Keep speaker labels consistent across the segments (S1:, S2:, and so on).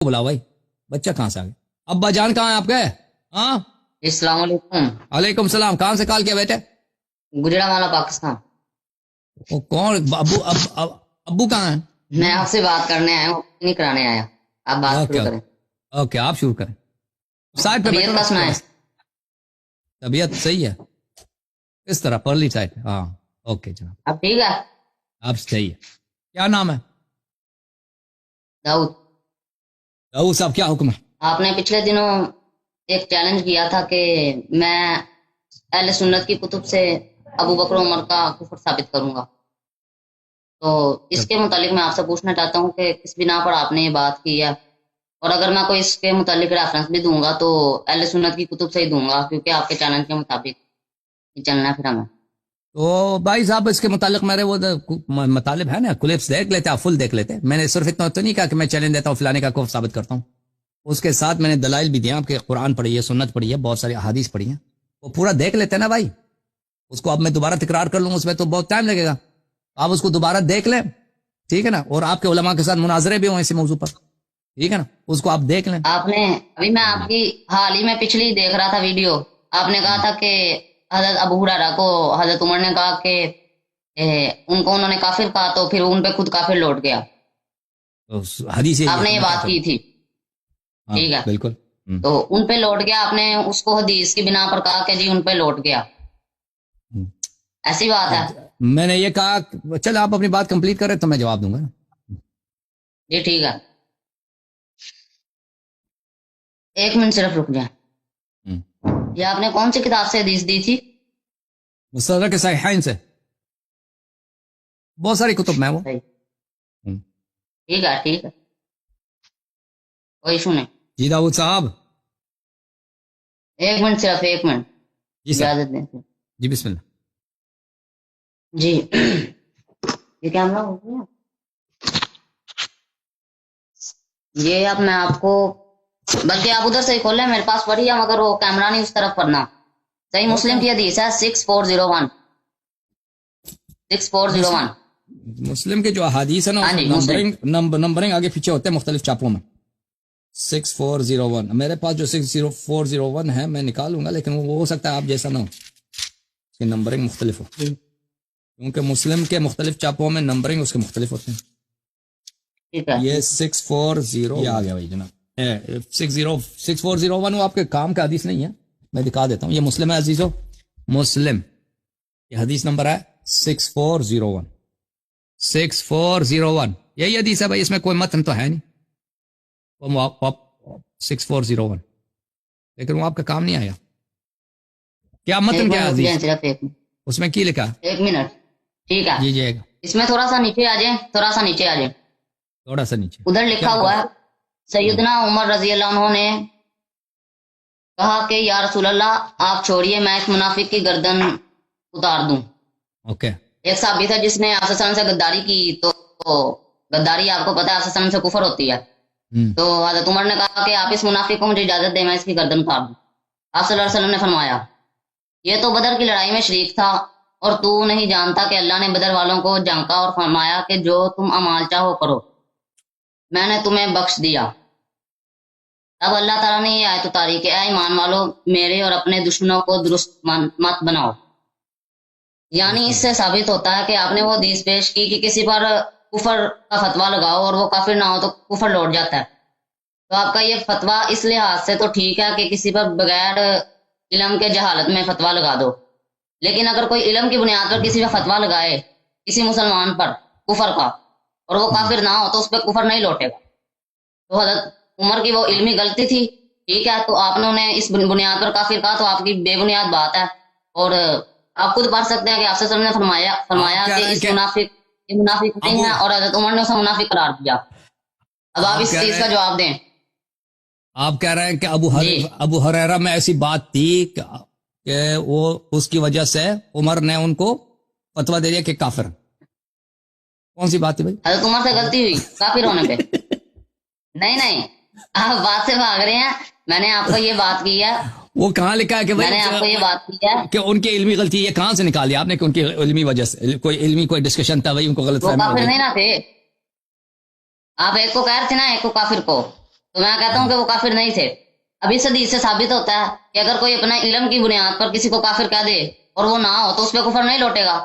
S1: بلاؤ بھائی, بچہ کہاں سے آ گیا؟ ابا جان کہاں ہیں آپ کے؟ ہاں
S2: السلام علیکم.
S1: وعلیکم السلام. کہاں سے کال کیا بیٹے؟
S2: گجرانوالہ پاکستان.
S1: وہ کون ابو کہاں ہیں؟
S2: میں آپ سے بات کرنے آیا ہوں, نہیں کرانے آیا. آپ بات شروع کریں.
S1: اوکے آپ شروع کریں. سائڈ پہ
S2: طبیعت
S1: بیٹھو.
S2: کا سنائیں.
S1: طبیعت صحیح ہے اس طرح پرلی سائڈ. ہاں اوکے جناب
S2: اب ٹھیک ہے.
S1: آپ صحیح ہے. کیا نام ہے؟
S2: داؤد.
S1: داؤد صاحب کیا حکم ہے؟
S2: آپ نے پچھلے دنوں ایک چیلنج کیا تھا کہ میں اہل سنت کی کتب سے ابو بکر عمر کا کفر ثابت کروں گا, تو اس کے متعلق میں آپ سے پوچھنا چاہتا ہوں کہ کس بنا پر آپ نے یہ بات کی ہے, اور اگر میں کوئی اس کے متعلق ریفرنس بھی دوں گا تو اہل سنت کی کتب سے ہی دوں گا, کیونکہ آپ کے چیلنج کے مطابق ہی چلنا ہے پھر ہمیں.
S1: تو بھائی صاحب اس کے متعلق میرے وہ مطالب ہے نا, کلپس دیکھ لیتے, آپ فل دیکھ لیتے. میں نے صرف اتنا تو نہیں کہا کہ میں چیلنج دیتا ہوں فلانے کا کفر ثابت کرتا ہوں, اس کے ساتھ میں نے دلائل بھی دیا کہ قرآن پڑھی ہے, سنت پڑھی ہے, بہت ساری احادیث پڑھی ہیں, وہ پورا دیکھ لیتے نا بھائی. اس کو اب میں دوبارہ تکرار کر لوں اس میں تو بہت ٹائم لگے گا. آپ اس کو دوبارہ دیکھ لیں, ٹھیک ہے نا, اور آپ کے علماء کے ساتھ مناظرے بھی ہوں اسی موضوع پر, ٹھیک ہے نا, اس کو آپ دیکھ لیں.
S2: آپ نے ابھی میں آپ کی حال ہی میں پچھلی دیکھ رہا تھا ویڈیو, آپ نے کہا تھا کہ حضرت ابو ہریرہ کو حضرت عمر نے کہا کہ ان کو انہوں نے کافر کہا تو پھر ان پہ خود کافر لوٹ گیا.
S1: حدیث
S2: آپ نے یہ بات کی تھی, ٹھیک ہے,
S1: بالکل.
S2: تو ان پہ لوٹ گیا, آپ نے اس کو حدیث کی بنا پر کہا کہ جی ان پہ لوٹ گیا, ایسی بات ہے؟
S1: میں نے یہ کہا چل آپ اپنی بات کمپلیٹ کریں تو میں جواب دوں گا.
S2: جی ٹھیک ہے, ایک منٹ صرف رک جائیں. یہ آپ نے کون سی کتاب سے حدیث دی تھی؟
S1: مستدرک صحیحین سے, بہت ساری کتب میں وہ.
S2: ٹھیک ہے ٹھیک ہے, کوئی ایشو نہیں.
S1: جی داؤد صاحب,
S2: ایک منٹ صرف, ایک منٹ
S1: جی سر,
S2: اجازت دیں.
S1: جی بسم اللہ.
S2: جی یہ کیمرہ ہو گیا یہ, اب میں آپ کو, بلکہ آپ ادھر سے ہی کھولیں, میرے پاس پڑھی ہے مگر وہ کیمرہ نہیں اس طرف پڑھنا. صحیح مسلم کی حدیث ہے 6401. 6401
S1: مسلم کے جو احادیث ہیں نا, نمبرنگ آگے پیچھے ہوتے ہیں مختلف چاپوں میں. 6401 میرے پاس جو 6401 ہے میں نکالوں گا, لیکن وہ ہو سکتا ہے آپ جیسا نہ ہو, اس کی نمبرنگ مختلف ہو, کیونکہ مسلم کے مختلف چاپوں میں نمبرنگ اس کے مختلف ہوتے ہیں. یہ 640 یہ آ گیا بھائی جناب. 6401 وہ آپ کے کام کا حدیث نہیں ہے, میں دکھا دیتا ہوں. یہ مسلم ہے عزیزو, مسلم, یہ حدیث نمبر ہے 6401. 6401 یہی حدیث ہے بھائی, اس میں کوئی متن تو ہے نہیں. 6401 لیکن وہ آپ کا کام نہیں آیا. کیا متن کیا حدیث اس میں کی لکھا؟
S2: ایک منٹ, ٹھیک ہے
S1: جی جی,
S2: اس میں تھوڑا سا نیچے آ جائیں, تھوڑا سا نیچے آ جائیں,
S1: تھوڑا سا نیچے.
S2: ادھر لکھا ہوا ہے سیدنا عمر رضی اللہ عنہ نے کہا کہ یا رسول اللہ آپ چھوڑیے, میں اس منافق کی گردن اتار دوں.
S1: اوکے,
S2: ایک صحابی تھا جس نے آپ سے غداری کی, تو غداری آپ کو پتا ہے سے کفر ہوتی ہے. تو حضرت عمر نے کہا کہ آپ اس منافق کو مجھے اجازت دیں, میں اس کی گردن اتار دوں. آپ صلی اللہ علیہ وسلم نے فرمایا یہ تو بدر کی لڑائی میں شریک تھا, اور تو نہیں جانتا کہ اللہ نے بدر والوں کو جھانکا اور فرمایا کہ جو تم اعمال چاہو کرو, میں نے تمہیں بخش دیا. اب اللہ تعالیٰ نے یہ آیت اتاری کہ اے ایمان والو میرے اور اپنے دشمنوں کو درست مت بناؤ. یعنی اس سے ثابت ہوتا ہے کہ آپ نے وہ حدیث پیش کی کہ کسی پر کفر کا فتویٰ لگاؤ اور وہ کافر نہ ہو تو کفر لوٹ جاتا ہے. تو آپ کا یہ فتویٰ اس لحاظ سے تو ٹھیک ہے کہ کسی پر بغیر علم کے جہالت میں فتویٰ لگا دو, لیکن اگر کوئی علم کی بنیاد پر کسی پر فتویٰ لگائے کسی مسلمان پر کفر کا, اور وہ کافر نہ ہو تو اس پہ کفر نہیں لوٹے گا. تو حضرت عمر کی وہ علمی غلطی تھی, ٹھیک ہے, تو آپ نے انہیں اس بنیاد پر کافر کہا, تو آپ کی بے بنیاد بات ہے. اور آپ خود پڑھ سکتے ہیں کہ آپ سے نے فرمایا کہ اس منافق نہیں ہے, اور حضرت عمر نے اسے منافق قرار دیا. اب آپ اس چیز کا جواب دیں.
S1: آپ کہہ رہے ہیں کہ ابو ہریرہ میں ایسی بات تھی کہ وہ اس کی وجہ سے عمر نے ان کو فتویٰ دے دیا کہ کافر. کون سی بات تھی بھائی؟
S2: حضرت عمر سے غلطی ہوئی کافر ہونے پہ. نہیں آپ بات سے بھاگ رہے ہیں, میں نے آپ کو یہ بات کی ہے.
S1: وہ کہاں لکھا ہے کہ
S2: میں نے آپ کو یہ بات کی ہے
S1: کہ ان کی علمی غلطی, یہ کہاں سے نکالی آپ نے کہ ان کی علمی وجہ سے کوئی علمی کوئی ڈسکشن تھا, وہی ان کو غلط
S2: وہ
S1: فہمی
S2: کافر نہیں نہ تھے. آپ ایک کو کہہ رہے تھے نا, ایک کو کافر کو. تو میں کہتا ہوں کہ وہ کافر نہیں تھے. ابھی اس حدیث سے ثابت ہوتا ہے کہ اگر کوئی اپنا علم کی بنیاد پر کسی کو کافر کہہ دے اور وہ نہ ہو تو اس پہ کفر نہیں لوٹے گا.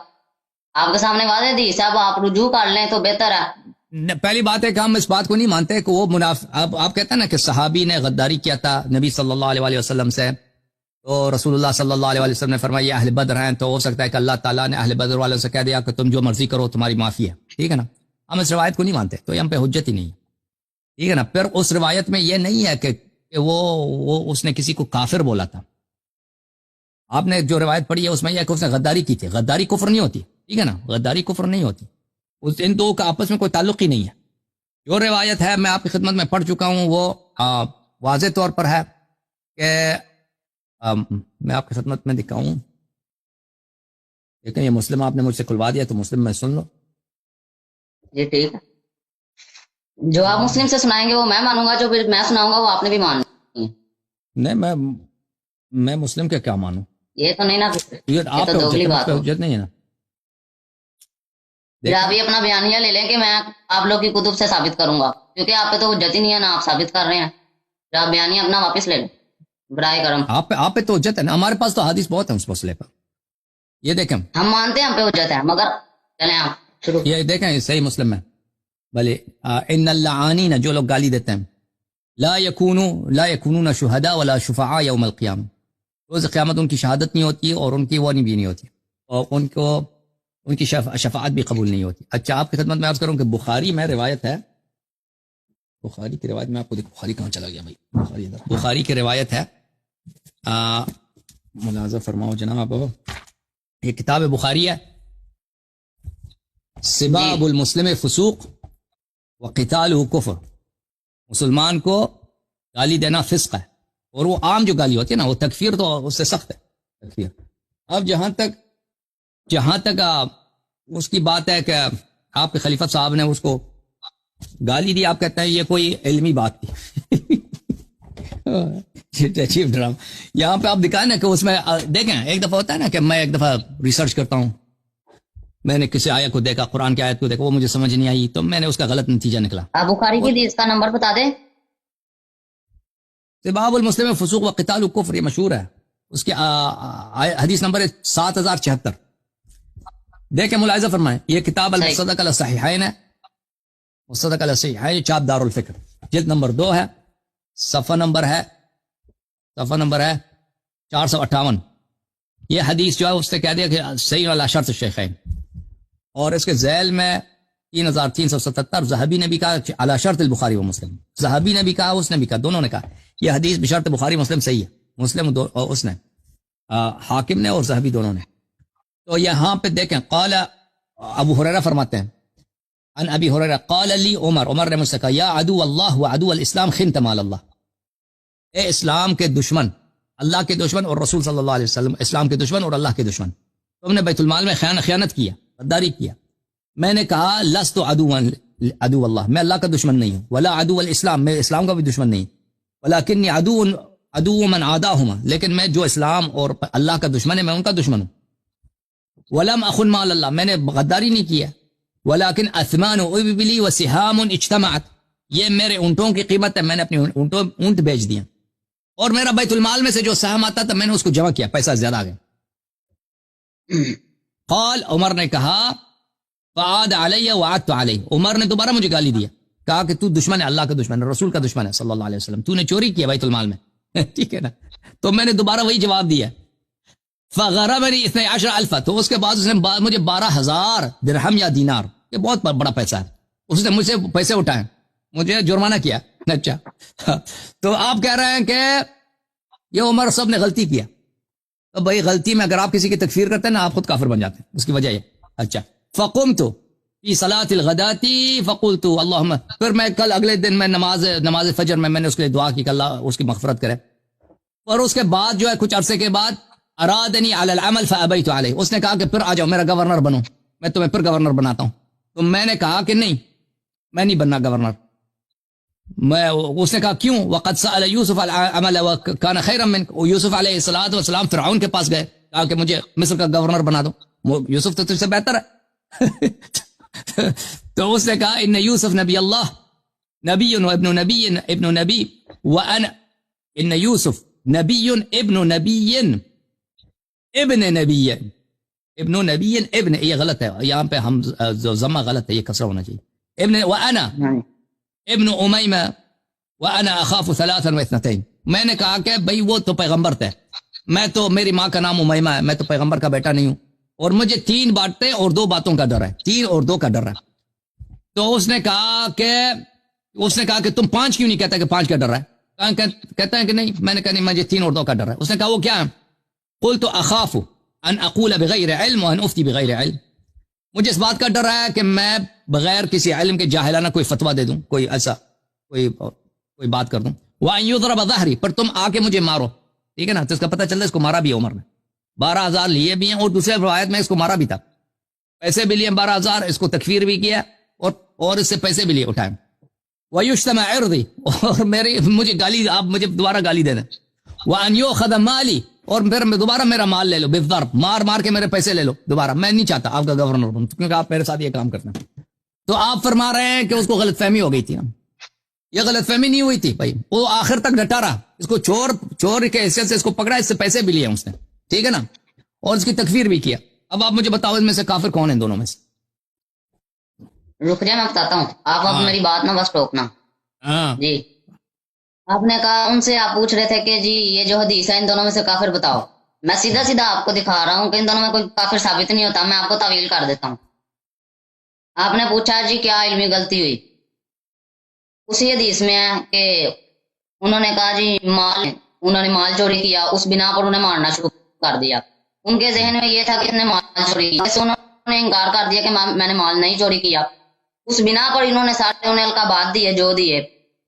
S2: آپ کے سامنے واضح حدیث ہے, اب آپ رجوع کر لیں تو بہتر ہے.
S1: پہلی بات ہے کہ ہم اس بات کو نہیں مانتے کہ وہ اب آپ کہتے ہیں نا کہ صحابی نے غداری کیا تھا نبی صلی اللہ علیہ وآلہ وسلم سے, تو رسول اللہ صلی اللہ علیہ وسلم نے فرمایا یہ اہل بدر ہیں, تو ہو سکتا ہے کہ اللہ تعالیٰ نے اہل بدر والوں سے کہہ دیا کہ تم جو مرضی کرو تمہاری معافی ہے. ٹھیک ہے نا, ہم اس روایت کو نہیں مانتے, تو یہ ہم پہ حجت ہی نہیں ہے. ٹھیک ہے نا. پھر اس روایت میں یہ نہیں ہے کہ وہ اس نے کسی کو کافر بولا تھا. آپ نے جو روایت پڑھی ہے اس میں یہ کہ اس نے غداری کی تھی. غداری کفر نہیں ہوتی. ٹھیک ہے نا, غداری کفر نہیں ہوتی. ان دو کا آپس میں کوئی تعلق ہی نہیں ہے. جو روایت ہے میں آپ کی خدمت میں پڑھ چکا ہوں, وہ واضح طور پر ہے کہ میں آپ کی خدمت میں دکھاؤں. لیکن یہ مسلم آپ نے مجھ سے کھلوا دیا تو مسلم میں سن لو.
S2: جی ٹھیک ہے, جو آپ مسلم سے سنائیں گے وہ میں مانوں گا, جو میں سناؤں گا وہ آپ نے بھی ماننا ہے.
S1: نہیں, میں مسلم کے کیا مانوں,
S2: یہ تو نہیں نا, یہ
S1: آپ
S2: تو دوگلی بات ہے.
S1: حجت نہیں ہے نا.
S2: آپ یہ اپنا بیانیہ لے لیں کہ میں آپ لوگ کی کتب سے ثابت کروں گا, کیونکہ آپ پہ تو حجت ہی نہیں ہے نا, آپ ثابت کر رہے ہیں. آپ بیانیہ اپنا واپس لے لیں برائے کرم.
S1: آپ پہ تو حجت ہے نا, ہمارے پاس تو حدیث بہت ہے اس مسئلے پر. یہ دیکھیں,
S2: ہم مانتے ہیں ہم پہ حجت ہے, مگر چلیں آپ شروع.
S1: یہ دیکھیں صحیح مسلم میں بھلے ان اللعانین, جو لوگ گالی دیتے ہیں, لا یکونون شہداء ولا شفعاء یوم القیامہ, روز قیامت ان کی شہادت نہیں ہوتی اور ان کی وہ بھی نہیں ہوتی, اور ان کی شفاعت بھی قبول نہیں ہوتی. اچھا, آپ کی خدمت میں عرض کروں کہ بخاری میں روایت ہے, بخاری کی روایت میں آپ کو دیکھ, بخاری کہاں چلا گیا بھائی, بخاری کی روایت ہے, ملاحظہ فرماؤ جناب, یہ کتاب بخاری ہے, سباب المسلم فسوق وقتالہ کفر, مسلمان کو گالی دینا فسق ہے, اور وہ عام جو گالی ہوتی ہے نا وہ تکفیر تو اس سے سخت ہے تکفیر. اب جہاں تک اس کی بات ہے کہ آپ کے خلیفہ صاحب نے اس کو گالی دی, آپ کہتے ہیں یہ کوئی علمی بات تھی. ڈرام یہاں پہ آپ دکھائیں نا کہ اس میں دیکھیں, ایک دفعہ ہوتا ہے نا کہ میں ایک دفعہ ریسرچ کرتا ہوں, میں نے کسی آیت کو دیکھا, قرآن کی آیت کو دیکھا, وہ مجھے سمجھ نہیں آئی تو میں نے اس کا غلط نتیجہ نکلا.
S2: آپ بخاری کی حدیث کا نمبر بتا دیں.
S1: سباب المسلم فسوق وقتال کفر, یہ مشہور ہے, اس کی حدیث نمبر 7076. دیکھیں ملاحظہ فرمائیں, یہ کتاب المصدق علی الصحیحین ہے, مصدق علی الصحیحین, چاپ دار الفکر, جلد نمبر 2 ہے, صفحہ نمبر ہے 458. یہ حدیث جو ہے اس نے کہہ دیا کہ صحیح علی شرط الشیخین, اور اس کے ذیل میں 3377 ذہبی نے بھی کہا علی شرط البخاری و مسلم, ذہبی نے بھی کہا, اس نے بھی کہا, دونوں نے کہا یہ حدیث بشرط بخاری مسلم صحیح ہے. مسلم اس نے, حاکم نے اور ذہبی دونوں نے. تو یہاں پہ دیکھیں, قال ابو ہریرہ فرماتے ہیں, ان ابی ہریرہ قال لی عمر نے مجھ سے کہا, یا عدو اللہ و عدو الاسلام خنت مال اللہ, اے اسلام کے دشمن, اللہ کے دشمن اور رسول صلی اللہ علیہ وسلم, اسلام کے دشمن اور اللہ کے دشمن, تم نے بیت المال میں خیانت کیا, غداری کیا. میں نے کہا لست عدو اللہ, میں اللہ کا دشمن نہیں ہوں, ولا عدو الاسلام, میں اسلام کا بھی دشمن نہیں, ولکنی عدو من عاداہما, لیکن میں جو اسلام اور اللہ کا دشمن ہے میں ان کا دشمن ہوں. ولم اخن مال اللہ, میں نے غداری نہیں کیا, ولکن اثمان ابلی وسہام اجتمعت, یہ میرے اونٹوں کی قیمت ہے, میں نے اپنی اونٹ بیچ دیا, اور میرا بیت المال میں سے جو سہم آتا تھا میں نے اس کو جمع کیا, پیسہ زیادہ آ گیا. قال, عمر نے کہا, فعاد علی وعدت علی, عمر نے دوبارہ مجھے گالی دیا, کہا کہ تو دشمن ہے, اللہ کا دشمن ہے, رسول کا دشمن ہے صلی اللہ علیہ وسلم, تو نے چوری کیا بیت المال میں. ٹھیک ہے نا, تو میں نے دوبارہ وہی جواب دیا. فغربنی 12,000, تو اس کے بعد اس نے مجھے 12,000 درہم یا دینار, یہ بہت بڑا پیسہ ہے, اس نے مجھ سے پیسے اٹھائے, مجھے جرمانہ کیا. اچھا, تو آپ کہہ رہے ہیں کہ یہ عمر صاحب نے غلطی کیا, تو بھائی غلطی میں اگر آپ کسی کی تکفیر کرتے ہیں نا آپ خود کافر بن جاتے ہیں, اس کی وجہ یہ. اچھا, فقمت فی صلاۃ الغداۃ فقلت اللہم, پھر میں کل اگلے دن میں نماز فجر میں نے اس کے لیے دعا کی کہ اللہ اس کی مغفرت کرے, اور اس کے بعد جو ہے کچھ عرصے کے بعد ارادنی علی العمل فابیت علیہ, اس نے کہا کہ پھر آ جاؤ میرا گورنر بنو, میں تمہیں پھر گورنر بناتا ہوں. تو میں نے کہا کہ نہیں, میں نہیں بننا گورنر. اس نے کہا کیوں, وقد سأل یوسف العمل وکان خیرا منک, یوسف علیہ الصلوۃ والسلام فرعون کے پاس گئے, کہا کہ مجھے مصر کا گورنر بنا دو, یوسف تو تجھ سے بہتر ہے. تو اس نے کہا ان یوسف نبی اللہ نبی و ابن نبی ابن نبی وانا ان یوسف نبی ابن نبی ابن نبی ابن نبی ابن، یہ غلط ہے یہاں پہ، ہم ضمہ غلط ہے، یہ کسرہ ہونا چاہیے، ابن وانا ابن امیمہ وانا اخاف ثلاثا واثنتین، میں نے کہا کہ بھئی وہ تو پیغمبر تھے، میں تو، میری ماں کا نام امیمہ ہے، میں تو پیغمبر کا بیٹا نہیں ہوں، اور مجھے 3 باتیں اور 2 باتوں کا ڈر ہے، 3 اور 2 کا ڈر ہے۔ تو اس نے کہا کہ تم 5 کیوں نہیں کہتا کہ 5 کا ڈر ہے؟ کہتا ہے کہ نہیں، میں نے کہا نہیں، مجھے 3 اور 2 کا ڈر ہے۔ اس نے کہا وہ کیا ہے؟ قلت اخاف ان اقول بغیر علم وان افتي بغیر علم، مجھے اس بات کا ڈر ہے کہ میں بغیر کسی علم کے جاہلانہ کوئی فتویٰ دے دوں، کوئی ایسا کوئی بات کر دوں، وان يضرب ظهري، پر تم آ کے مجھے مارو، ٹھیک ہے نا؟ تو اس کا پتہ چلتا ہے اس کو مارا بھی ہے عمر نے، 12,000 لیے بھی ہیں، اور دوسرے روایت میں اس کو مارا بھی تھا، پیسے بھی لیے 12,000، اس کو تکفیر بھی کیا اور اس سے پیسے بھی لیے اٹھائے، وَيُشْتَمَ عِرْضِي، اور مجھے گالی، آپ مجھے دوبارہ گالی دے دیں، وَأَنْ يُؤْخَذَ مَالِي، اور دوبارہ میرا مال لے لو، بالضرب، مار کے میرے پیسے لے لو دوبارہ، میں نہیں چاہتا آپ کا گورنر بنوں کیونکہ آپ میرے ساتھ یہ کام کرتے ہیں۔ تو آپ فرما رہے ہیں کہ اس کو غلط فہمی ہو گئی تھی، یہ غلط فہمی نہیں ہوئی تھی بھائی، وہ آخر تک ڈٹا رہا، اس کو چور کے حیثیت سے اس کو پکڑا، اس سے پیسے بھی لیے اس نے، ٹھیک ہے نا، اور اس کی تکفیر بھی کیا۔ اب آپ مجھے بتاؤ اس میں سے کافر کون ہیں دونوں میں سے؟
S2: رک جائے، میں بتاتا ہوں، آپ اب میری بات نہ بس ٹوکنا۔ جی، آپ نے کہا ان سے، آپ پوچھ رہے تھے کہ جی یہ جو حدیث ہے ان دونوں میں سے کافر بتاؤ، میں سیدھا آپ کو دکھا رہا ہوں کہ ان دونوں میں کوئی کافر ثابت نہیں ہوتا، میں آپ کو تعویل کر دیتا ہوں۔ آپ نے پوچھا جی کیا علمی غلطی ہوئی، اسی حدیث میں ہے کہ انہوں نے کہا جی انہوں نے مال چوری کیا، اس بنا پر انہیں مارنا شروع کر دیا، ان کے ذہن میں یہ تھا کہ اس نے مال چوری کیا، انہوں نے انکار کر دیا کہ میں نے مال نہیں چوری کیا، اس بنا پر انہوں نے سارے انہیں القابات دیے جو دیے،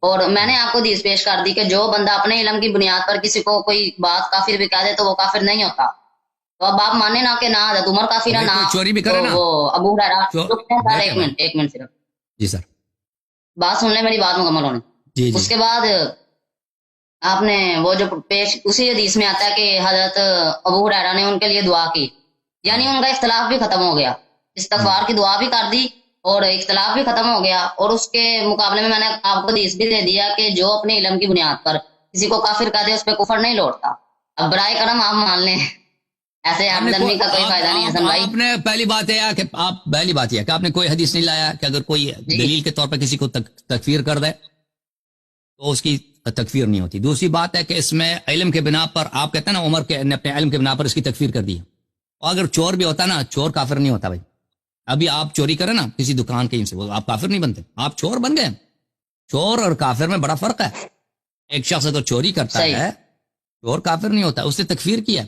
S2: اور میں نے آپ کو حدیث پیش کر دی کہ جو بندہ اپنے علم کی بنیاد پر کسی کو کوئی بات کافر بھی کہہ دے تو وہ کافر نہیں ہوتا۔ تو اب آپ مانے نا کہ نہ حضرت عمر کافر ہے، نہ
S1: چوری بھی کرے نا،
S2: وہ ابو ہریرہ۔ ایک منٹ صرف
S1: جی سر،
S2: بات سن لیں، میری بات مکمل ہونے۔
S1: جی
S2: اس کے بعد آپ نے وہ جو پیش اسی حدیث میں آتا ہے کہ حضرت ابو ہریرہ نے ان کے لیے دعا کی، یعنی ان کا اختلاف بھی ختم ہو گیا، استغفار کی دعا بھی کر دی اور اختلاف بھی ختم ہو گیا، اور اس کے مقابلے میں نے آپ کو حدیث بھی دے دیا کہ جو اپنے علم کی بنیاد پر کسی کو کافر کہہ دے اس پہ کفر نہیں لوٹتا۔ اب برائے کرم آپ مان لیں، ایسے ہر دنوی کا کوئی فائدہ نہیں ہے حسن بھائی۔
S1: آپ نے پہلی بات یہ ہے کہ آپ نے کوئی حدیث نہیں لایا کہ اگر کوئی دلیل کے طور پر کسی کو تکفیر کر دے تو اس کی تکفیر نہیں ہوتی۔ دوسری بات ہے کہ اس میں علم کے بنا پر، آپ کہتے ہیں نا عمر کے نے اپنے علم کے بنا پر اس کی تکفیر کر دی، اور اگر چور بھی ہوتا نا، چور کافر نہیں ہوتا بھائی۔ ابھی آپ چوری کریں نا کسی دکان کہیں سے، وہ آپ کافر نہیں بنتے، آپ چور بن گئے۔ چور اور کافر میں بڑا فرق ہے، ایک شخص اگر چوری کرتا ہے چور کافر نہیں ہوتا، اس نے تکفیر کیا،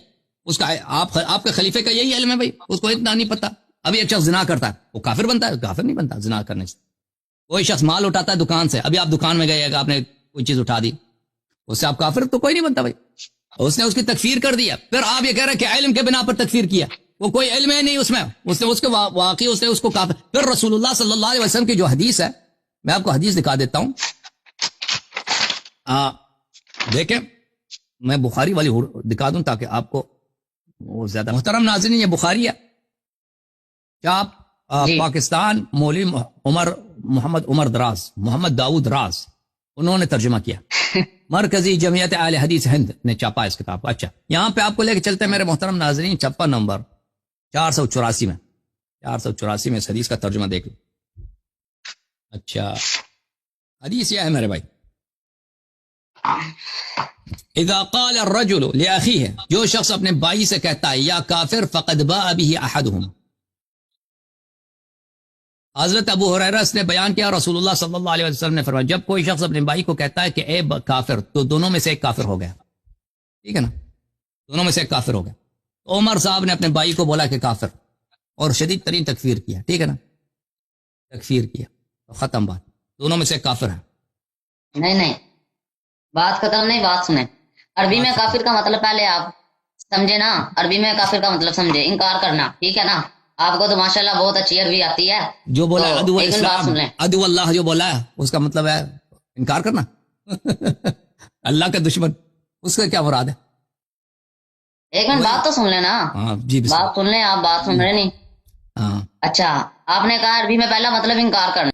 S1: اس کا آپ کے خلیفے کا یہی علم ہے بھائی، اس کو اتنا نہیں پتا۔ ابھی ایک شخص زنا کرتا ہے وہ کافر بنتا ہے؟ کافر نہیں بنتا زنا کرنے سے۔ کوئی شخص مال اٹھاتا ہے دکان سے، ابھی آپ دکان میں گئے، آپ نے کوئی چیز اٹھا دی، اس سے آپ کافر تو کوئی نہیں بنتا بھائی، اس نے اس کی تکفیر کر دیا۔ پھر آپ یہ کہہ رہے ہیں کہ علم کے بنا پر تکفیر کیا، وہ کوئی علم ہے نہیں اس میں، اس نے اس کے واقعی اس نے اس کو کافر۔ پھر رسول اللہ صلی اللہ علیہ وسلم کی جو حدیث ہے، میں آپ کو حدیث دکھا دیتا ہوں، دیکھیں، میں بخاری والی دکھا دوں تاکہ آپ کو وہ زیادہ۔ محترم ناظرین، یہ بخاری ہے، چاپ پاکستان، مولوی محمد عمر دراز، محمد داؤد راز، انہوں نے ترجمہ کیا، مرکزی جمعیت اہل حدیث ہند نے چھاپا اس کتاب کو۔ اچھا، یہاں پہ آپ کو لے کے چلتے ہیں میرے محترم ناظرین، چھپا نمبر 484 میں، 484 میں اس حدیث کا ترجمہ دیکھ لیں۔ اچھا، حدیث یہ ہے میرے بھائی، اذا قال الرجل لاخیہ، جو شخص اپنے بھائی سے کہتا ہے یا کافر، فقد باء به احدهم، حضرت ابو ہریرہ نے بیان کیا، رسول اللہ صلی اللہ علیہ وسلم نے فرمایا، جب کوئی شخص اپنے بھائی کو کہتا ہے کہ اے کافر، تو دونوں میں سے ایک کافر ہو گیا، ٹھیک ہے نا، دونوں میں سے ایک کافر ہو گیا۔ تو عمر صاحب نے اپنے بھائی کو بولا کہ کافر، اور شدید ترین تکفیر کیا، ٹھیک ہے نا، تکفیر کیا، تو ختم بات، دونوں میں سے ایک کافر ہے۔
S2: نہیں، بات ختم نہیں، بات سنیں۔ عربی میں کافر کا مطلب پہلے آپ سمجھے نا، عربی میں کافر کا مطلب سمجھے، انکار کرنا، ٹھیک ہے نا؟ آپ کو تو ماشاءاللہ بہت اچھی عربی آتی ہے۔
S1: جو بولا عدو الاسلام، عدو اللہ جو بولا ہے اس کا مطلب ہے انکار کرنا، اللہ کا دشمن، اس کا کیا مراد ہے؟
S2: ایک منٹ، بات تو سن لینا،
S1: جی
S2: بات سن لیں، آپ بات سن رہے نہیں؟ اچھا، آپ نے کہا عربی میں پہلا مطلب انکار کرنا،